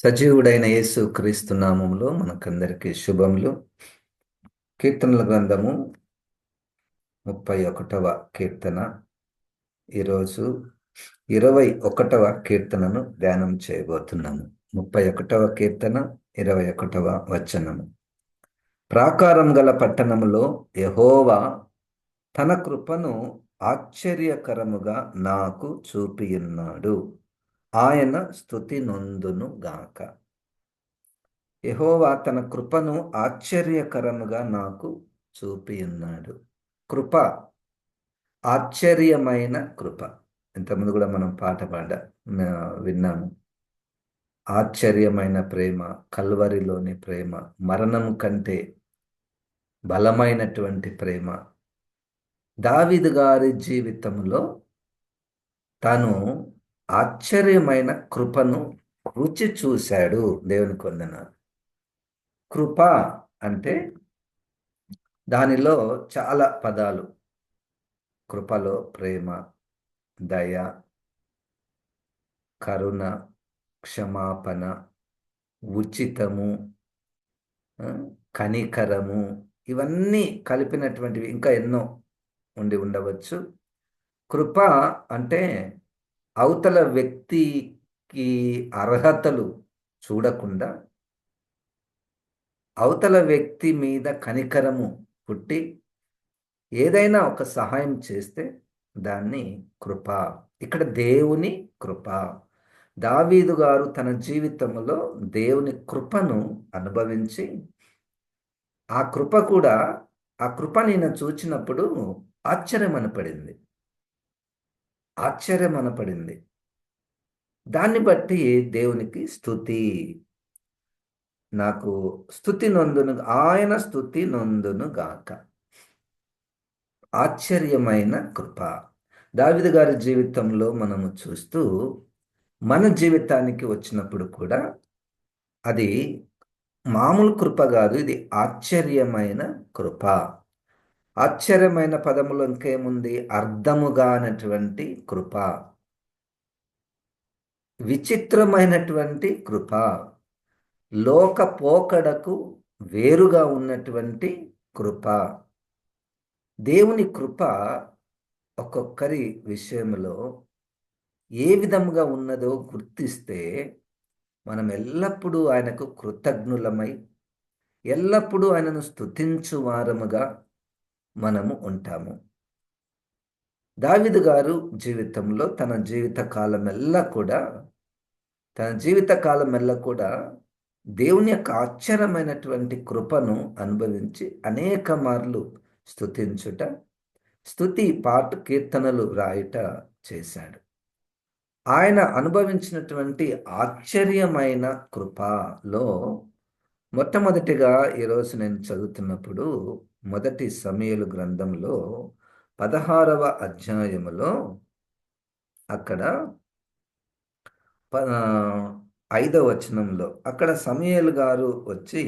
సజీవుడైన యేసు క్రీస్తు నామములో మనకందరికీ శుభములు. కీర్తనల గ్రంథము 31వ కీర్తన. ఈరోజు 21వ కీర్తనను ధ్యానం చేయబోతున్నాము. 31వ కీర్తన 21వ వచనము. ప్రాకారం గల పట్టణములో యెహోవా తన కృపను ఆశ్చర్యకరముగా నాకు చూపియున్నాడు. ఆయన స్తుతి నొందును గాక. యెహోవా తన కృపను ఆశ్చర్యకరముగా నాకు చూపియున్నాడు. కృప, ఆశ్చర్యమైన కృప. ఇంతకుముందు కూడా మనం పాట విన్నాము. ఆశ్చర్యమైన ప్రేమ, కల్వరిలోని ప్రేమ, మరణం కంటే బలమైనటువంటి ప్రేమ. దావీదు గారి జీవితంలో తను ఆశ్చర్యమైన కృపను రుచి చూశాడు. దేవునికి వందనాలు. కృప అంటే దానిలో చాలా పదాలు. కృపలో ప్రేమ, దయ, కరుణ, క్షమాపణ, ఉచితము, కనికరము, ఇవన్నీ కలిపినటువంటివి ఇంకా ఎన్నో ఉండి ఉండవచ్చు. కృప అంటే అవతల వ్యక్తికి అర్హతలు చూడకుండా అవతల వ్యక్తి మీద కనికరము పుట్టి ఏదైనా ఒక సహాయం చేస్తే దాన్ని కృప. ఇక్కడ దేవుని కృప. దావీదు గారు తన జీవితంలో దేవుని కృపను అనుభవించి ఆ కృప నేను చూచినప్పుడు ఆశ్చర్యమనపడింది. దాన్ని బట్టి దేవునికి స్తుతి. నాకు స్తుతి నొందును, ఆయన స్తుతి నొందును గాక. ఆశ్చర్యమైన కృప దావీదు గారి జీవితంలో మనము చూస్తూ మన జీవితానికి వచ్చినప్పుడు కూడా అది మామూలు కృప కాదు, ఇది ఆశ్చర్యమైన కృప. ఆశ్చర్యమైన పదములో ఇంకేముంది? అర్థముగానటువంటి కృప, విచిత్రమైనటువంటి కృప, లోక పోకడకు వేరుగా ఉన్నటువంటి కృప. దేవుని కృప ఒక్కొక్కరి విషయంలో ఏ విధముగా ఉన్నదో గుర్తిస్తే మనం ఎల్లప్పుడూ ఆయనకు కృతజ్ఞులమై ఎల్లప్పుడూ ఆయనను స్తుతించు వారముగా మనము ఉంటాము. దావీదు గారు జీవితంలో తన జీవిత కాలమెల్లా కూడా దేవుని యొక్క ఆశ్చర్యమైనటువంటి కృపను అనుభవించి అనేక మార్లు స్తుతించుట, స్తుతి పాట, కీర్తనలు రాయుట చేశాడు. ఆయన అనుభవించినటువంటి ఆశ్చర్యమైన కృపలో మొట్టమొదటిగా ఈరోజు నేను చదువుతున్నప్పుడు మొదటి సమూయేలు గ్రంథంలో 16వ అధ్యాయములో అక్కడ 5వ వచనంలో అక్కడ సమూయేలు గారు వచ్చి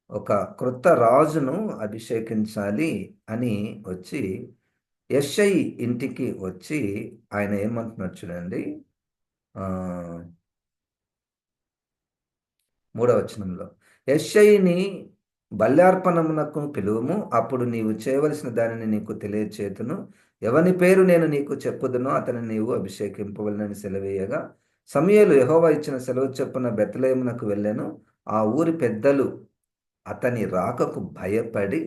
ఒక క్రొత్త రాజును అభిషేకించాలి అని వచ్చి యెషై ఇంటికి వచ్చి ఆయన ఏమంటున్నాడు చూడండి. 3వ వచనంలో, యెషయిని బల్యార్పణమునకు పిలువుము, అప్పుడు నీవు చేయవలసిన దానిని నీకు తెలియచేతును. ఎవని పేరు నేను నీకు చెప్పుదునో అతని నీవు అభిషేకింపవలనని సెలవేయగా సమూయేలు యెహోవా ఇచ్చిన సెలవు చొప్పున బెత్లెహేమునకు వెళ్ళెను. ఆ ఊరి పెద్దలు అతని రాకకు భయపడి,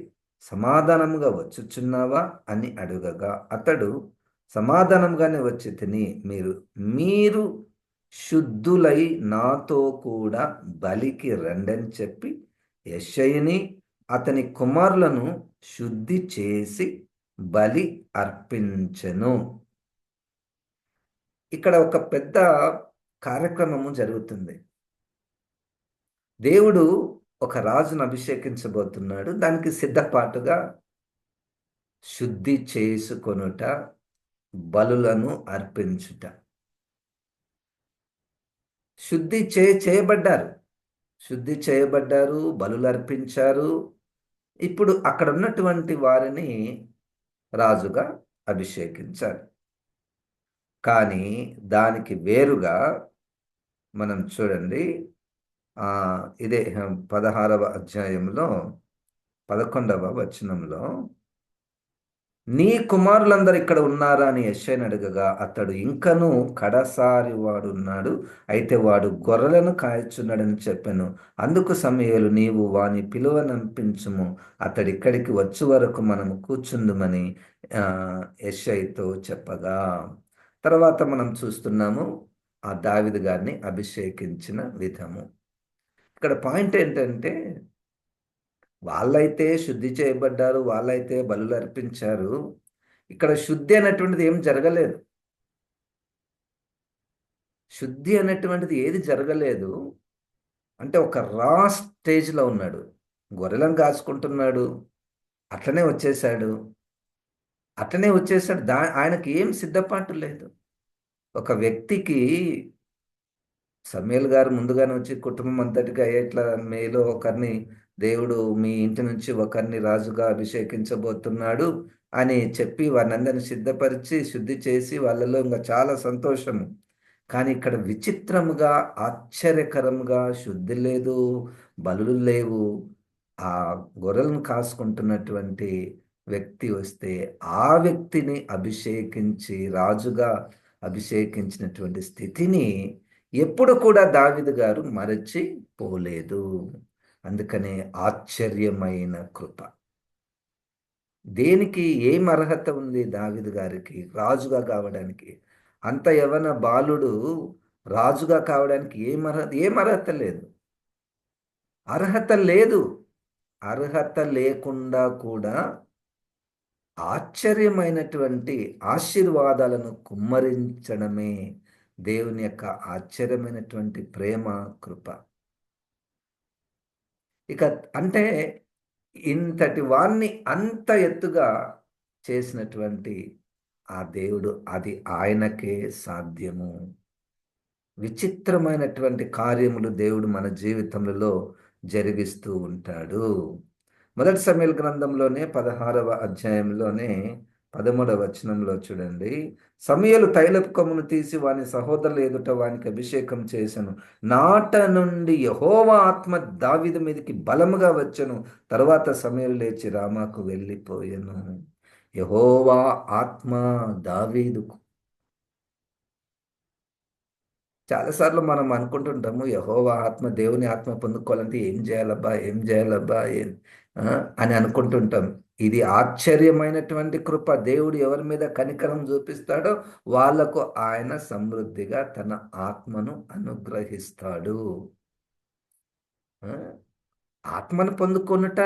సమాధానముగా వచ్చుచున్నావా అని అడుగగా అతడు, సమాధానంగానే వచ్చి తిని, మీరు శుద్ధులై నాతో కూడా బలికి రండని చెప్పి యెషయిని అతని కుమారులను శుద్ధి చేసి బలి అర్పించెను. ఇక్కడ ఒక పెద్ద కార్యక్రమము జరుగుతుంది. దేవుడు ఒక రాజును అభిషేకించబోతున్నాడు. దానికి సిద్ధపాటుగా శుద్ధి చేసుకొనుట, బలులను అర్పించుట. శుద్ధి చేయబడ్డారు, బలులు అర్పించారు. ఇప్పుడు అక్కడ ఉన్నటువంటి వారిని రాజుగా అభిషేకించాలి. కానీ దానికి వేరుగా మనం చూడండి, ఆ ఇదే 16వ అధ్యాయంలో 11వ వచనంలో, నీ కుమారులందరూ ఇక్కడ ఉన్నారా అని యెషయాను అడగగా అతడు ఇంకను కడసారి వాడున్నాడు, అయితే వాడు గొర్రెలను కాయచున్నాడని చెప్పాను. అందుకు సమూయేలు, నీవు వాని పిలువనంపించుము, అతడు ఇక్కడికి వచ్చు వరకు మనము కూర్చుందుమని ఆ, యెషయితో చెప్పగా, తర్వాత మనం చూస్తున్నాము ఆ దావీదు గారిని అభిషేకించిన విధము. ఇక్కడ పాయింట్ ఏంటంటే, వాళ్ళైతే శుద్ధి చేయబడ్డారు, వాళ్ళైతే బలులు అర్పించారు. ఇక్కడ శుద్ధి అనేటువంటిది ఏం జరగలేదు. శుద్ధి అనేటువంటిది ఏది జరగలేదు. అంటే ఒక స్టేజ్లో ఉన్నాడు. గొర్రెలను కాచుకుంటున్నాడు. అట్లనే వచ్చేసాడు. అట్లనే వచ్చేసాడు. ఆయనకి ఏం సిద్ధపాటు లేదు. ఒక వ్యక్తికి సమూయేలు గారు ముందుగానే వచ్చి కుటుంబం అంతటిగా ఇట్లా మీలో ఒకరిని దేవుడు మీ ఇంటి నుంచి ఒకరిని రాజుగా అభిషేకించబోతున్నాడు అని చెప్పి వారినందరిని సిద్ధపరిచి శుద్ధి చేసి వాళ్ళలో ఇంకా చాలా సంతోషము. కానీ ఇక్కడ విచిత్రముగా, ఆశ్చర్యకరంగా శుద్ధి లేదు, బలులు లేవు. ఆ గొర్రెలను కాసుకుంటున్నటువంటి వ్యక్తి వస్తే ఆ వ్యక్తిని అభిషేకించి రాజుగా అభిషేకించినటువంటి స్థితిని ఎప్పుడు కూడా దావీదు గారు మరచిపోలేదు. అందుకనే ఆశ్చర్యమైన కృప. దేనికి ఏం అర్హత ఉంది దావీదు గారికి రాజుగా కావడానికి? అంత యవన బాలుడు రాజుగా కావడానికి ఏం అర్హత లేదు. అర్హత లేదు. అర్హత లేకుండా కూడా ఆశ్చర్యమైనటువంటి ఆశీర్వాదాలను కుమ్మరించడమే దేవుని యొక్క ఆశ్చర్యమైనటువంటి ప్రేమ, కృప. ఇక అంటే ఇంతటి వాణ్ణి అంత ఎత్తుగా చేసినటువంటి ఆ దేవుడు, అది ఆయనకే సాధ్యము. విచిత్రమైనటువంటి కార్యములు దేవుడు మన జీవితములలో జరిగిస్తూ ఉంటాడు. మొదటి సమూయేలు గ్రంథంలోనే 16వ అధ్యాయంలోనే 13వ వచనంలో చూడండి, సమూయేలు తైలపు కొమ్మును తీసి వాని సహోదరుల ఎదుట వానికి అభిషేకం చేసెను. నాట నుండి యెహోవా ఆత్మ దావీదు మీదకి బలముగా వచ్చెను. తరువాత సమూయేలు లేచి రామాకు వెళ్ళిపోయెను. యెహోవా ఆత్మ దావీదుకు. చాలాసార్లు మనం అనుకుంటుంటాము, యెహోవా ఆత్మ, దేవుని ఆత్మ పొందుకోవాలంటే ఏం చేయాలబ్బా, ఏం చేయాలబ్బా, ఆ, అని అనుకుంటుంటాం. ఇది ఆశ్చర్యమైనటువంటి కృప. దేవుడు ఎవరి మీద కనికరం చూపిస్తాడో వాళ్లకు ఆయన సమృద్ధిగా తన ఆత్మను అనుగ్రహిస్తాడు. ఆ, ఆత్మను పొందుకొనుట,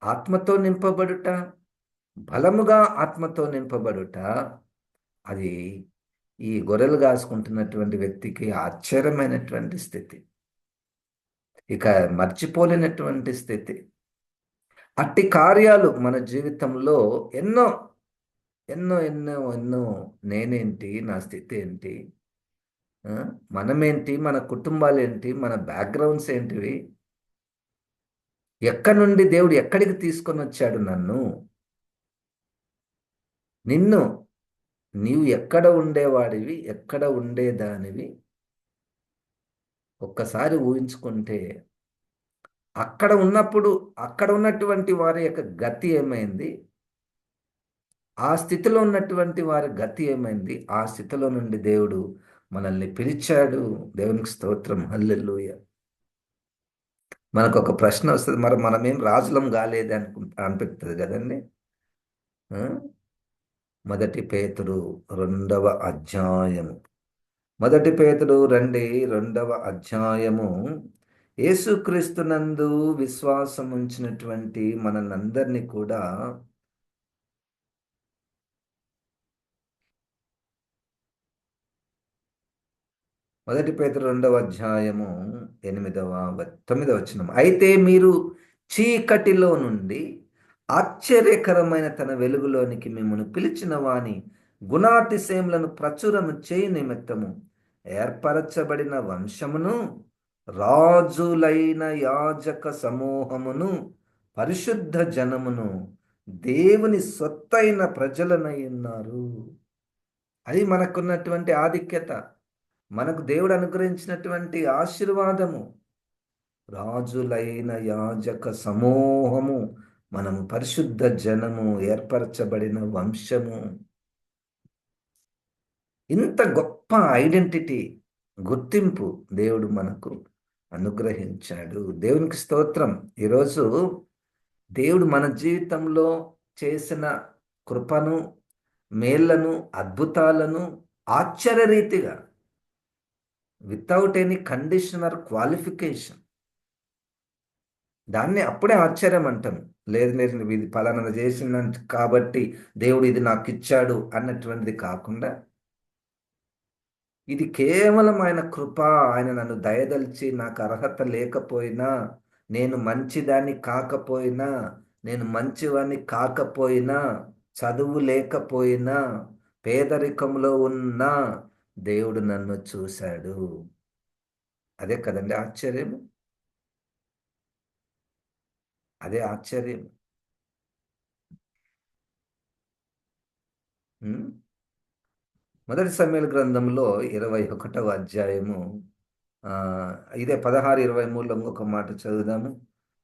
ఆత్మతో నింపబడుట, బలముగా ఆత్మతో నింపబడుట, అది ఈ గొర్రెలు కాసుకుంటున్నటువంటి వ్యక్తికి ఆశ్చర్యమైనటువంటి స్థితి, ఇక మర్చిపోలేనటువంటి స్థితి. అట్టి కార్యాలు మన జీవితంలో ఎన్నో ఎన్నో ఎన్నో ఎన్నో. నేనేంటి, నా స్థితి ఏంటి, ఆ, మనమేంటి, మన కుటుంబాలేంటి, మన బ్యాక్గ్రౌండ్స్ ఏంటివి, ఎక్కడి నుండి దేవుడు ఎక్కడికి తీసుకొని వచ్చాడు నన్ను, నిన్ను, నీవు ఎక్కడ ఉండేవాడివి, ఎక్కడ ఉండేదానివి, ఒక్కసారి ఊహించుకుంటే అక్కడ ఉన్నప్పుడు అక్కడ ఉన్నటువంటి వారి యొక్క గతి ఏమైంది, ఆ స్థితిలో ఉన్నటువంటి వారి గతి ఏమైంది, ఆ స్థితిలో నుండి దేవుడు మనల్ని పిలిచాడు. దేవునికి స్తోత్రం, హల్లెలూయా. మనకు ఒక ప్రశ్న వస్తుంది, మరి మనమేం రాజులం కాలేదు అనిపిస్తుంది కదండి. ఆ? మొదటి పేతురు 2వ అధ్యాయము, మొదటి పేతురు రండి 2వ అధ్యాయము. యేసుక్రీస్తునందు విశ్వాసం ఉంచినటువంటి మనందరినీ కూడా మొదటి పేతురు 2వ అధ్యాయము 9వ 9వ వచనం, అయితే మీరు చీకటిలో నుండి ఆశ్చర్యకరమైన తన వెలుగులోనికి మిమ్మల్ని పిలిచిన వాని గుణాతిశయములను ప్రచురము చేయి నిమిత్తము ఏర్పరచబడిన వంశమును, రాజులైన యాజక సమూహమును, పరిశుద్ధ జనమును, దేవుని సొత్తైన ప్రజలనై ఉన్నారు. అది మనకున్నటువంటి ఆధిక్యత. మనకు దేవుడు అనుగ్రహించినటువంటి ఆశీర్వాదము. రాజులైన యాజక సమూహము, మనము పరిశుద్ధ జనము, ఏర్పరచబడిన వంశము. ఇంత గొప్ప ఐడెంటిటీ, గుర్తింపు దేవుడు మనకు అనుగ్రహించాడు. దేవునికి స్తోత్రం. ఈరోజు దేవుడు మన జీవితంలో చేసిన కృపను, మేళ్లను, అద్భుతాలను ఆశ్చర్యరీతిగా, without any condition or qualification, దాన్ని అప్పుడే ఆశ్చర్యం అంటాం. లేదు లేదు, ఇది ఫలానా చేసిందంట కాబట్టి దేవుడు ఇది నాకు ఇచ్చాడు అన్నటువంటిది కాకుండా, ఇది కేవలం ఆయన కృప. ఆయన నన్ను దయదలిచి, నాకు అర్హత లేకపోయినా, నేను మంచిదాన్ని కాకపోయినా, నేను మంచివాణ్ణి కాకపోయినా, చదువు లేకపోయినా, పేదరికంలో ఉన్నా దేవుడు నన్ను చూశాడు. అదే కదండి ఆశ్చర్యం. అదే ఆశ్చర్యం. ఉమ్. మొదటి సమూయేలు గ్రంథంలో 21వ అధ్యాయము, ఆ, ఇదే 16-23లో ఇంకొక మాట చదువుదాము.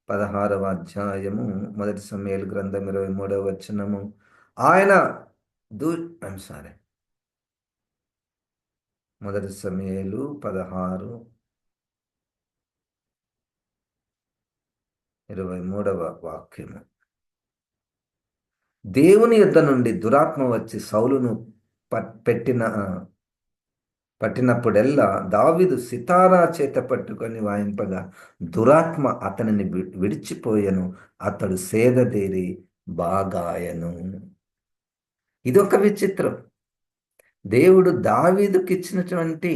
16వ అధ్యాయము మొదటి సమూయేలు గ్రంథం 23వ వచనము. ఆయన దూ ఐమ్ సారీ, మొదటి సమూయేలు 16:23 వాక్యము. దేవుని యొద్ద నుండి దురాత్మ వచ్చి సౌలును పట్టినప్పుడెల్లా దావీదు సితారా చేత పట్టుకొని వాయింపగా దురాత్మ అతనిని విడిచిపోయెను, అతడు సేదతీరి బాగాయను. ఇదొక విచిత్రం. దేవుడు దావీదుకి ఇచ్చినటువంటి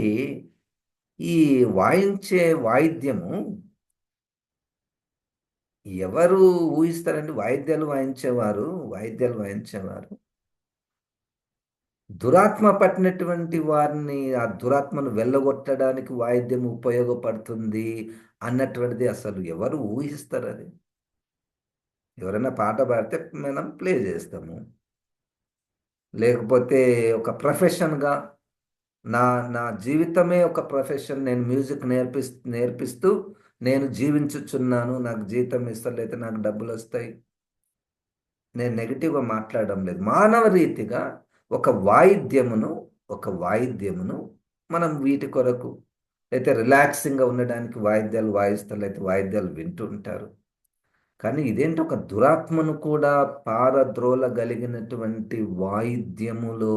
ఈ వాయించే వాయిద్యము, ఎవరు ఊహిస్తారండి? వాయిద్యాలు వాయించేవారు దురాత్మ పట్టినటువంటి వారిని, ఆ దురాత్మను వెళ్ళగొట్టడానికి వాయిద్యం ఉపయోగపడుతుంది అన్నటువంటిది అసలు ఎవరు ఊహిస్తారు? అది ఎవరైనా పాట పాడితే మనం ప్లే చేస్తాము. లేకపోతే ఒక ప్రొఫెషన్గా, నా నా జీవితమే ఒక ప్రొఫెషన్, నేను మ్యూజిక్ నేర్పిస్తూ నేను జీవించుచున్నాను, నాకు జీతం ఇస్తలేదు, నాకు డబ్బులు వస్తాయి. నేను నెగిటివ్గా మాట్లాడడం లేదు. మానవ రీతిగా ఒక వాయిద్యమును ఒక వాయిద్యమును మనం వీటి కొరకు అయితే రిలాక్సింగ్గా ఉండడానికి వాయిద్యాలు వాయిస్తారు, అయితే వాయిద్యాలు వింటూ ఉంటారు. కానీ ఇదేంటి, ఒక దురాత్మను కూడా పారద్రోలగలిగినటువంటి వాయిద్యములో,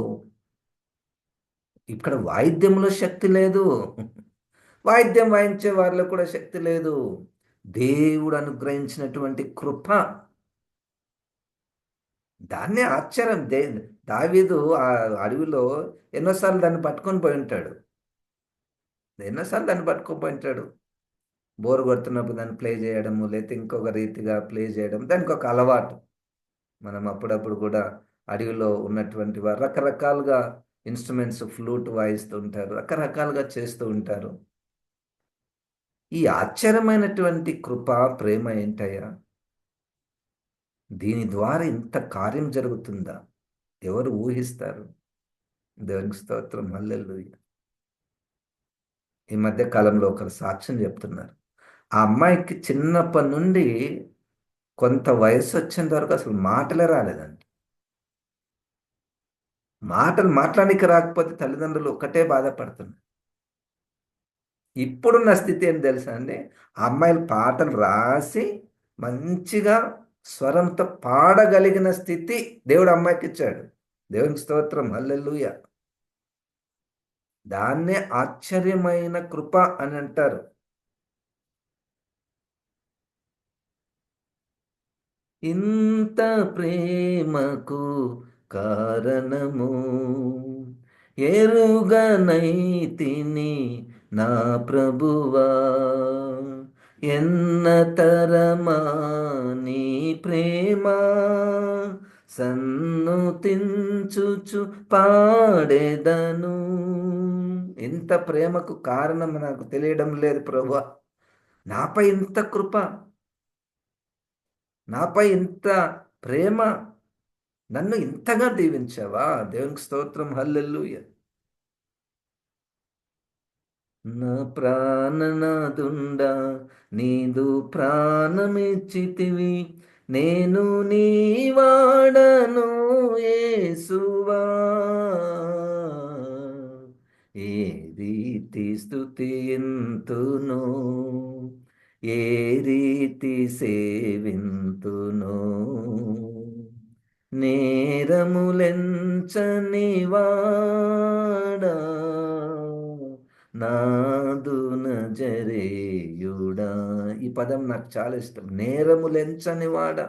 ఇక్కడ వాయిద్యంలో శక్తి లేదు. వాయిద్యం వాయించే వారిలో కూడా శక్తి లేదు. దేవుడు అనుగ్రహించినటువంటి కృప, దాన్నే ఆశ్చర్యం. దావీదు ఆ అడవిలో ఎన్నోసార్లు దాన్ని పట్టుకొని పోయి ఉంటాడు. ఎన్నోసార్లు దాన్ని పట్టుకొని పోయి ఉంటాడు. బోరు కొడుతున్నప్పుడు దాన్ని ప్లే చేయడము, లేకపోతే ఇంకొక రీతిగా ప్లే చేయడం, దానికి ఒక అలవాటు. మనం అప్పుడప్పుడు కూడా అడవిలో ఉన్నటువంటి వారు రకరకాలుగా ఇన్స్ట్రుమెంట్స్, ఫ్లూట్ వాయిస్తూ ఉంటారు, రకరకాలుగా చేస్తూ ఉంటారు. ఈ ఆశ్చర్యమైనటువంటి కృప, ప్రేమ ఏంటయ్యా? దీని ద్వారా ఇంత కార్యం జరుగుతుందా? ఎవరు ఊహిస్తారు? దేవునికి స్తోత్రం, హల్లెలూయా. ఈ మధ్య కాలంలో ఒకరు సాక్ష్యం చెప్తున్నారు. ఆ అమ్మాయికి చిన్నప్పటి నుండి కొంత వయసు వచ్చేంత వరకు అసలు మాటలే రాలేదంట. మాటలు మాట్లాడడానికి రాకపోతే తల్లిదండ్రులు ఒక్కటే బాధపడుతున్నారు. ఇప్పుడున్న స్థితి ఏం తెలుసా అండి? ఆ అమ్మాయిలు పాటలు రాసి మంచిగా స్వరంతో పాడగలిగిన స్థితి దేవుడు అమ్మాయికి ఇచ్చాడు. దేవునికి స్తోత్రం, హల్లెలూయా. దాన్నే ఆశ్చర్యమైన కృప అని అంటారు. ఇంత ప్రేమకు కారణము ఎరుగనైతిని నా ప్రభువా, ఎన్నతరమా నీ ప్రేమ సన్నుతించుచు పాడెదను. ఇంత ప్రేమకు కారణం నాకు తెలియడం లేదు ప్రభువా. నాపై ఇంత కృప, నాపై ఇంత ప్రేమ, నన్ను ఇంతగా దీవించావా? దేవునికి స్తోత్రం, హల్లెలూయా. నా ప్రాణనాదుండా నీదు ప్రాణమిచ్చితివి, నేను నీ వాడను యేసువా. ఏ రీతి స్తుతింతును, ఏ రీతి సేవింతును, నేరములెంచని వాడా, నాదు నజరేయుడా. ఈ పదం నాకు చాలా ఇష్టం. నేరములెంచని వాడా.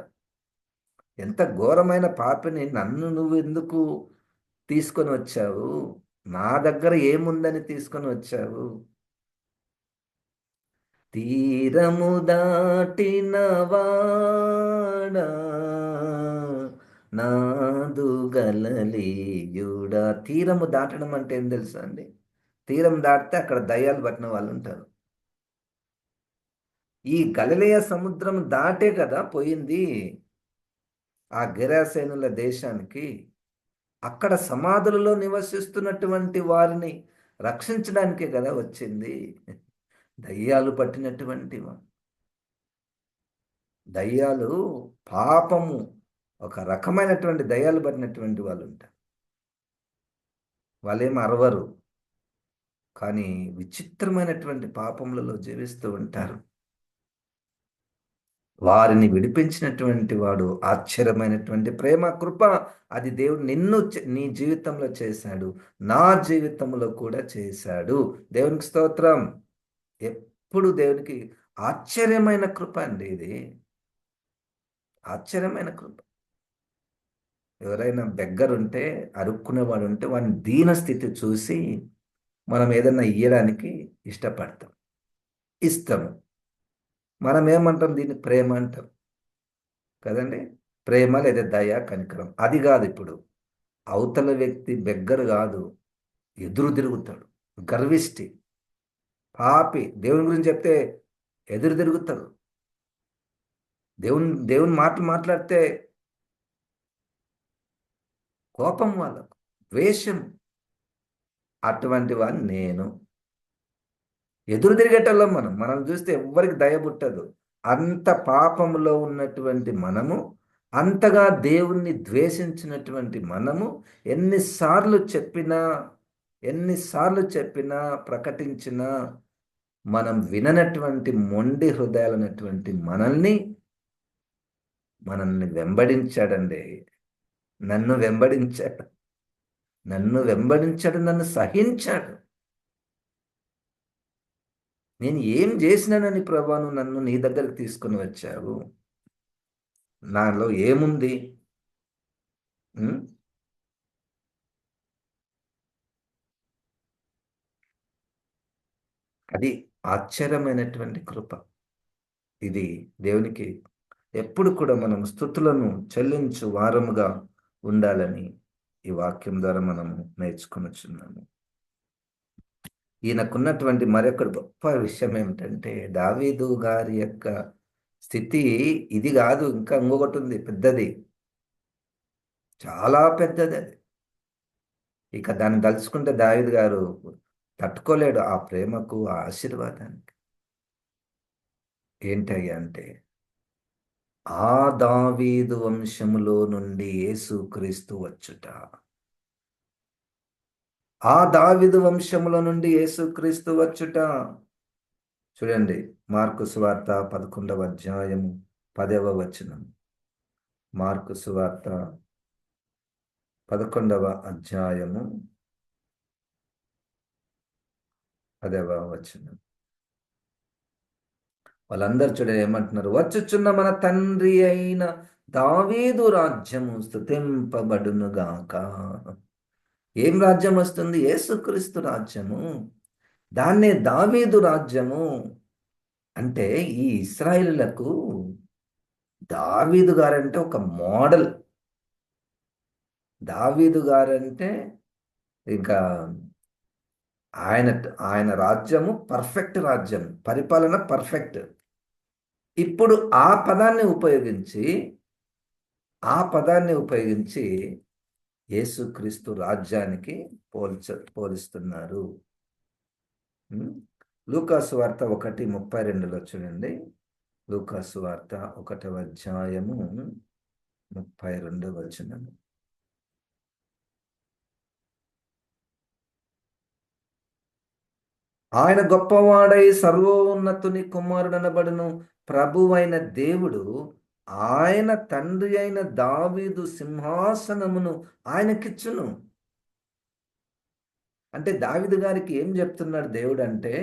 ఎంత ఘోరమైన పాపిని నన్ను నువ్వు ఎందుకు తీసుకొని వచ్చావు? నా దగ్గర ఏముందని తీసుకొని వచ్చావు? తీరము దాటిన వాడా, నాదు గలలీయుడా. తీరము దాటడం అంటే ఏం తెలుసా అండి? తీరం దాటితే అక్కడ దయ్యాలు పట్టిన వాళ్ళు ఉంటారు. ఈ గలిలయ సముద్రం దాటే కదా పోయింది ఆ గెరాసేనుల దేశానికి. అక్కడ సమాధులలో నివసిస్తున్నటువంటి వారిని రక్షించడానికే కదా వచ్చింది. దయ్యాలు పట్టినటువంటి దయ్యాలు, పాపము, ఒక రకమైనటువంటి దయ్యాలు పట్టినటువంటి వాళ్ళు ఉంటారు. వాళ్ళేం అరవరు, కానీ విచిత్రమైనటువంటి పాపములలో జీవిస్తూ ఉంటారు. వారిని విడిపించినటువంటి వాడు ఆశ్చర్యమైనటువంటి ప్రేమ, కృప. అది దేవుడు నీ జీవితంలో చేశాడు, నా జీవితంలో కూడా చేశాడు. దేవునికి స్తోత్రం. ఎప్పుడు దేవునికి ఆశ్చర్యమైన కృప అండి ఇది. ఆశ్చర్యమైన కృప. ఎవరైనా బెగ్గరుంటే, అరుక్కునేవాడు ఉంటే వాని దీన స్థితి చూసి మనం ఏదన్నా ఇయ్యడానికి ఇష్టపడతాం, ఇస్తాము. మనం ఏమంటాం? దీన్ని ప్రేమ అంటాం కదండి. ప్రేమ లేదా దయ, కనికరం. అది కాదు ఇప్పుడు. అవతల వ్యక్తి బెగ్గర కాదు, ఎదురు తిరుగుతాడు, గర్విష్టి, పాపి. దేవుని గురించి చెప్తే ఎదురు తిరుగుతాడు. దేవుని మాటలు మాట్లాడితే కోపం, వాళ్ళకు ద్వేషం. అటువంటి వాడిని నేను. ఎదురు తిరిగేటోళ్ళం మనం చూస్తే ఎవ్వరికి దయ పుట్టదు. అంత పాపములో ఉన్నటువంటి మనము, అంతగా దేవుణ్ణి ద్వేషించినటువంటి మనము, ఎన్నిసార్లు చెప్పినా ప్రకటించినా మనం విననటువంటి మొండి హృదయాలైనటువంటి మనల్ని వెంబడించాడండి. నన్ను వెంబడించాడు, నన్ను సహించాడు. నేను ఏం చేసినానని ప్రభా నువ్వు నన్ను నీ దగ్గరకు తీసుకొని వచ్చావు? నాలో ఏముంది? అది ఆశ్చర్యమైనటువంటి కృప. ఇది దేవునికి ఎప్పుడు కూడా మనం స్తుతులను చెల్లించు వారముగా ఉండాలని ఈ వాక్యం ద్వారా మనము నేర్చుకొనుచున్నాము. ఈయనకున్నటువంటి మరొక గొప్ప విషయం ఏమిటంటే, దావీదు గారి యొక్క స్థితి ఇది కాదు, ఇంకా ఇంకొకటి ఉంది పెద్దది, చాలా పెద్దది అది. ఇక దాన్ని తలుచుకుంటే దావీదు గారు తట్టుకోలేడు ఆ ప్రేమకు, ఆ ఆశీర్వాదానికి. ఏంటయ్యా అంటే, ఆ దావీదు వంశములో నుండి యేసుక్రీస్తు వచ్చుట. ఆ దావీదు వంశములో నుండి యేసుక్రీస్తు వచ్చుట. చూడండి, మార్కు సువార్త 11వ అధ్యాయము 10వ వచనం. మార్కు సువార్త 11వ అధ్యాయము 10వ వచనం. వాళ్ళందరూ చూడండి ఏమంటున్నారు? వచ్చుచున్న మన తండ్రి అయిన దావీదు రాజ్యము స్తుతింపబడునుగాక. ఏం రాజ్యం వస్తుంది? యేసుక్రీస్తు రాజ్యము. దాన్నే దావీదు రాజ్యము అంటే. ఈ ఇశ్రాయేలులకు దావీదు గారంటే ఒక మోడల్. దావీదు గారంటే ఇంకా ఆయన ఆయన రాజ్యము పర్ఫెక్ట్ రాజ్యం, పరిపాలన పర్ఫెక్ట్. ఇప్పుడు ఆ పదాన్ని ఉపయోగించి యేసుక్రీస్తు రాజ్యానికి పోలిస్తున్నారు. లూకాసు వార్త 1:32లో చూడండి. లూకాసు వార్త 1వ అధ్యాయము 32వ వచనం. ఆయన గొప్పవాడై సర్వోన్నతుని కుమారుడనబడును. ప్రభువైన దేవుడు ఆయన తండ్రి అయిన దావీదు సింహాసనమును ఆయనకిచ్చును. అంటే దావీదు గారికి ఏం చెప్తున్నాడు దేవుడు అంటే,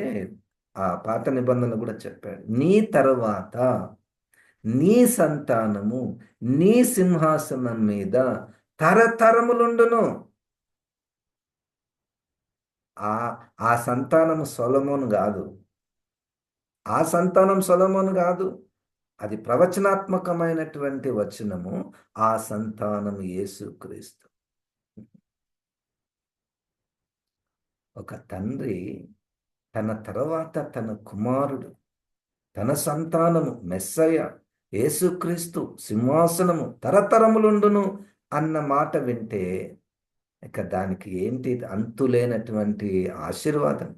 ఆ పాత నిబంధనలు కూడా చెప్పాడు. నీ తర్వాత నీ సంతానము నీ సింహాసనం మీద తరతరములుండును. ఆ ఆ సంతానము సొలొమోను కాదు. ఆ సంతానం సొలొమోను కాదు. అది ప్రవచనాత్మకమైనటువంటి వచనము. ఆ సంతానం యేసుక్రీస్తు. ఒక తండ్రి తన తర్వాత తన కుమారుడు, తన సంతానము మెస్సయ్య యేసుక్రీస్తు సింహాసనము తరతరములుండును అన్న మాట వింటే ఇక దానికి ఏంటి అంతులేనటువంటి ఆశీర్వాదం.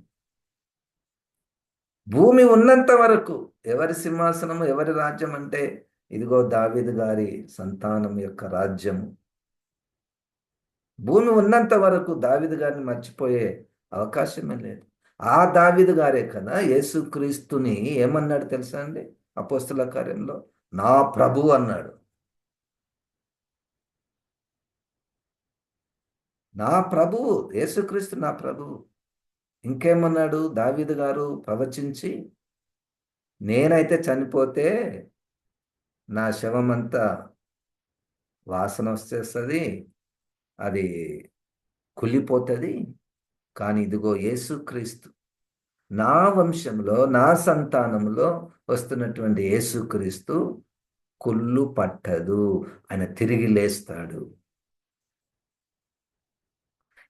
భూమి ఉన్నంత వరకు ఎవరి సింహాసనము ఎవరి రాజ్యం అంటే ఇదిగో దావీదు గారి సంతానం యొక్క రాజ్యము. భూమి ఉన్నంత వరకు దావీదు గారిని మర్చిపోయే అవకాశమే లేదు. ఆ దావీదు గారే కదా యేసుక్రీస్తుని ఏమన్నాడు తెలుసా అండి? అపోస్తల కార్యంలో నా ప్రభు అన్నాడు. నా ప్రభువు యేసుక్రీస్తు నా ప్రభువు. ఇంకేమన్నాడు దావీదు గారు ప్రవచించి, నేనైతే చనిపోతే నా శవమంతా వాసన వచ్చేస్తుంది, అది కుళ్ళిపోతుంది. కానీ ఇదిగో యేసుక్రీస్తు నా వంశంలో నా సంతానంలో వస్తున్నటువంటి యేసుక్రీస్తు కుళ్ళు పట్టదు, ఆయన తిరిగి లేస్తాడు.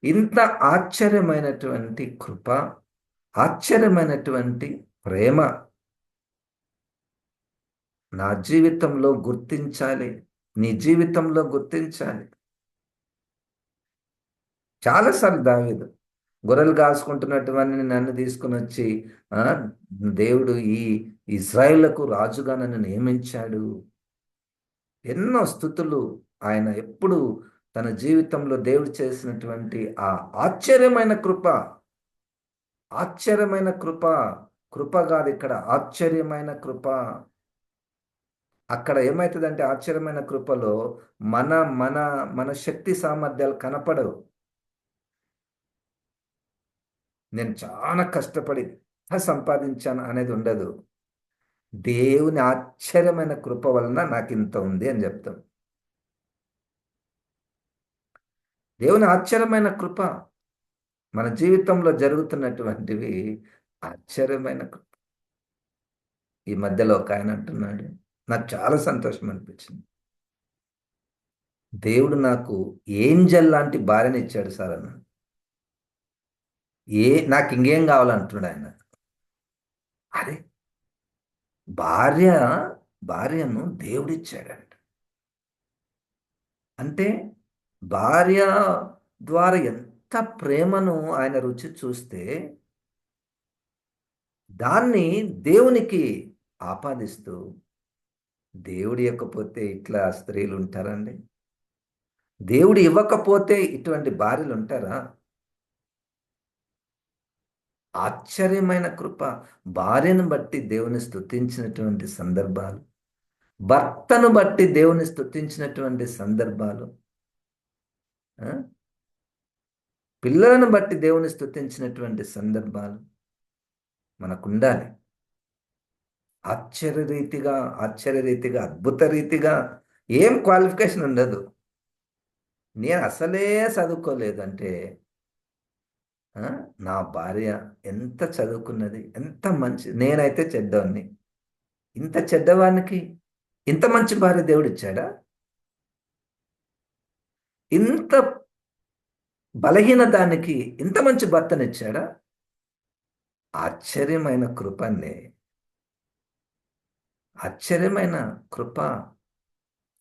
ఇంత ఆశ్చర్యమైనటువంటి కృప, ఆశ్చర్యమైనటువంటి ప్రేమ నా జీవితంలో గుర్తించాలి, నీ జీవితంలో గుర్తించాలి. చాలాసార్లు దావీదు గొర్రెలు కాసుకుంటున్నటువంటి నన్ను తీసుకుని వచ్చి దేవుడు ఈ ఇజ్రాయేళ్లకు రాజుగా నన్ను నియమించాడు. ఎన్నో స్థుతులు ఆయన ఎప్పుడు తన జీవితంలో దేవుడు చేసినటువంటి ఆ ఆశ్చర్యమైన కృప, ఆశ్చర్యమైన కృప. కృప కాదు ఇక్కడ, ఆశ్చర్యమైన కృప. అక్కడ ఏమవుతుందంటే ఆశ్చర్యమైన కృపలో మన మన మన శక్తి సామర్థ్యాలు కనపడవు. నేను చాలా కష్టపడి సంపాదించాను అనేది ఉండదు. దేవుని ఆశ్చర్యమైన కృప వలన నాకు ఇంత ఉంది అని చెప్తాం. దేవుని ఆశ్చర్యమైన కృప మన జీవితంలో జరుగుతున్నటువంటివి ఆశ్చర్యమైన కృప. ఈ మధ్యలో ఒక ఆయన అంటున్నాడు, నాకు చాలా సంతోషం అనిపించింది. దేవుడు నాకు ఏంజల్ లాంటి భార్యని ఇచ్చాడు సార్ అన్న. నాకు ఇంకేం కావాలంటున్నాడు ఆయన. అరే భార్యను దేవుడిచ్చాడంట. అంటే భార్య ద్వారా ఎంత ప్రేమను ఆయన రుచి చూస్తే దాన్ని దేవునికి ఆపాదిస్తూ, దేవుడు ఇవ్వకపోతే ఇట్లా స్త్రీలు ఉంటారండి? దేవుడు ఇవ్వకపోతే ఇటువంటి భార్యలు ఉంటారా? ఆశ్చర్యమైన కృప. భార్యను బట్టి దేవుని స్తుతించినటువంటి సందర్భాలు, భర్తను బట్టి దేవుని స్తుతించినటువంటి సందర్భాలు, పిల్లలను బట్టి దేవుని స్తుతించినటువంటి సందర్భాలు మనకుండాలి. ఆశ్చర్యరీతిగా అద్భుత రీతిగా ఏం క్వాలిఫికేషన్ ఉండదు. నేను అసలే చదువుకోలేదంటే నా భార్య ఎంత చదువుకున్నది, ఎంత మంచి, నేనైతే చెడ్డవాన్ని. ఇంత చెడ్డవానికి ఇంత మంచి భార్య దేవుడు ఇచ్చాడా? ఇంత బలహీన దానికి ఇంత మంచి భర్తనిచ్చాడా? ఆశ్చర్యమైన కృపనే, ఆశ్చర్యమైన కృప,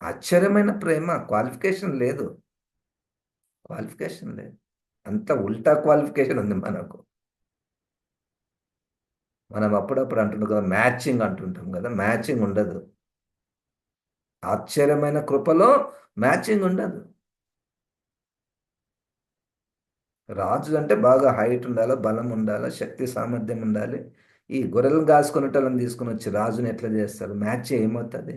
ఆశ్చర్యమైన ప్రేమ. క్వాలిఫికేషన్ లేదు, క్వాలిఫికేషన్ లేదు. అంత ఉల్టా క్వాలిఫికేషన్ ఉంది మనకు. మనం అప్పుడప్పుడు అంటుంటాం కదా! మ్యాచింగ్ అంటుంటాం కదా! మ్యాచింగ్ ఉండదు. ఆశ్చర్యమైన కృపలో మ్యాచింగ్ ఉండదు. రాజు అంటే బాగా హైట్ ఉండాలా, బలం ఉండాలా, శక్తి సామర్థ్యం ఉండాలి. ఈ గొర్రెలను కాసుకునేటోళ్ళని తీసుకొనొచ్చి రాజుని ఎట్లా చేస్తారు? మ్యాచ్ ఏమవుతది?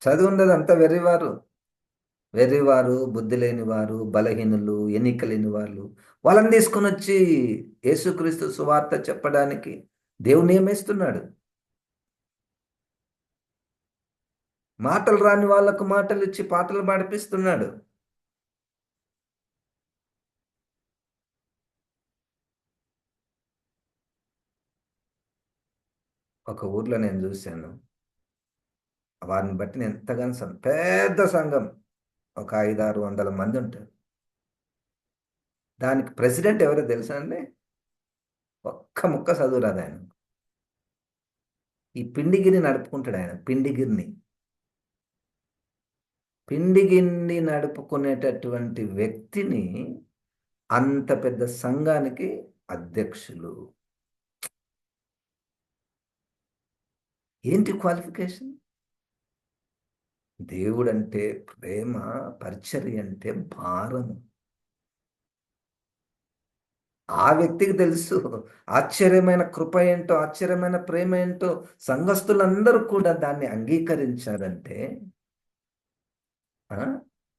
చదువుండదు, అంతా వెర్రివారు. వెర్రివారు, బుద్ధి లేనివారు, బలహీనులు, ఎన్నిక లేని వాళ్ళు. వాళ్ళని తీసుకొనొచ్చి యేసుక్రీస్తు సువార్త చెప్పడానికి దేవుడు నియమిస్తున్నాడు. మాటలు రాని వాళ్ళకు మాటలిచ్చి పాటలు పాడిపిస్తున్నాడు. ఒక ఊర్లో నేను జూసాను. వారిని బట్టి నేను ఎంతగానో పెద్ద సంఘం. ఒక 5, 600 మందుంటారు. దానికి ప్రెసిడెంట్ ఎవరో తెలుసా అండి? ఒక్క ముక్క చదువు రాదాయనకు. ఈ పిండిగిరి నడుపుకుంటాడాయన. పిండిగిరిని. పిండిగిన్ని నడుపుకునేటటువంటి వ్యక్తిని అంత పెద్ద సంఘానికి అధ్యక్షులు. ఏంటి క్వాలిఫికేషన్? దేవుడంటే ప్రేమ, పరిచర్య అంటే భారము. ఆ వ్యక్తికి తెలుసు. ఆశ్చర్యమైన కృప ఏంటో, ఆశ్చర్యమైన ప్రేమ ఏంటో సంఘస్థులందరూ కూడా దాన్ని అంగీకరించారంటే ఆ!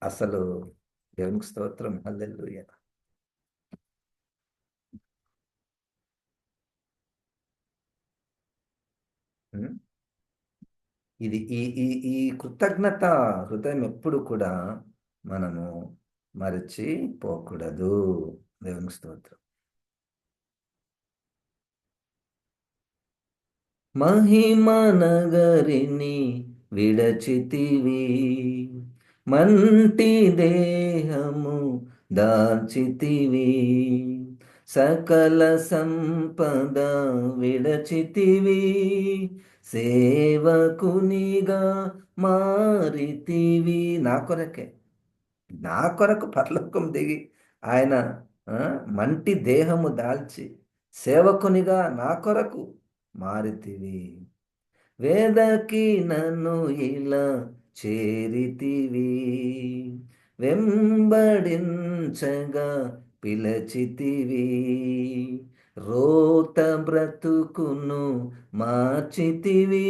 అసలు దేవునికి స్తోత్రం. హల్లెలూయా! హ్మ్. ఇది ఈ ఈ ఈ కృతజ్ఞత హృదయం ఎప్పుడు కూడా మనము మరచిపోకూడదు. దేవునికి స్తోత్రం. మహిమ నగరిని విడచితివి, మంటి దేహము దాల్చితివి, సకల సంపద విడచితివి, సేవకునిగా మారితివి. నా కొరకే, నా కొరకు పరలోకం దిగి ఆయన ఆ, మంటి దేహము దాల్చి సేవకునిగా నా కొరకు మారితివి. వేదకి నన్ను ఇలా చేరితివి, వెంబడించగా పిలచితివి, రోత బ్రతుకును మార్చితివి,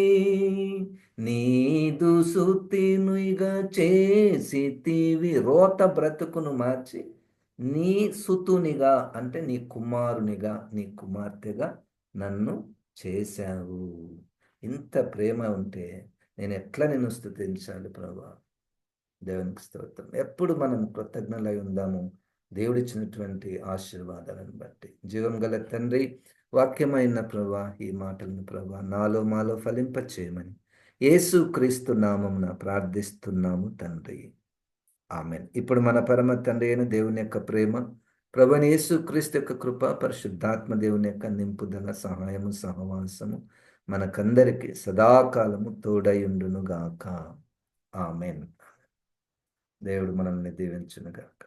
నీదు సుతినుగా చేసితివి. రోత బ్రతుకును మార్చి నీ సుతునిగా అంటే నీ కుమారునిగా, నీ కుమార్తెగా నన్ను చేశావు. ఇంత ప్రేమ ఉంటే నేను ఎట్లా నిన్ను స్తుతించాలి ప్రభా? దేవునికి స్తోత్రం. ఎప్పుడు మనం కృతజ్ఞులై ఉందాము దేవుడిచ్చినటువంటి ఆశీర్వాదాలను బట్టి. జీవం గల తండ్రి, వాక్యమైన ప్రభా, ఈ మాటలను ప్రభా నాలో మాలో ఫలింపచేయమని యేసు క్రీస్తు నామమున ప్రార్థిస్తున్నాము తండ్రి. ఆమేన్. ఇప్పుడు మన పరమ తండ్రి అయిన దేవుని యొక్క ప్రేమ, ప్రభువైన యేసుక్రీస్తు యొక్క కృప, పరిశుద్ధాత్మ దేవుని యొక్క నింపుదల, సహాయము, సహవాసము మనకందరికి సదాకాలము తోడయుండును గాక. ఆమేన్. దేవుడు మనల్ని దీవించును గాక.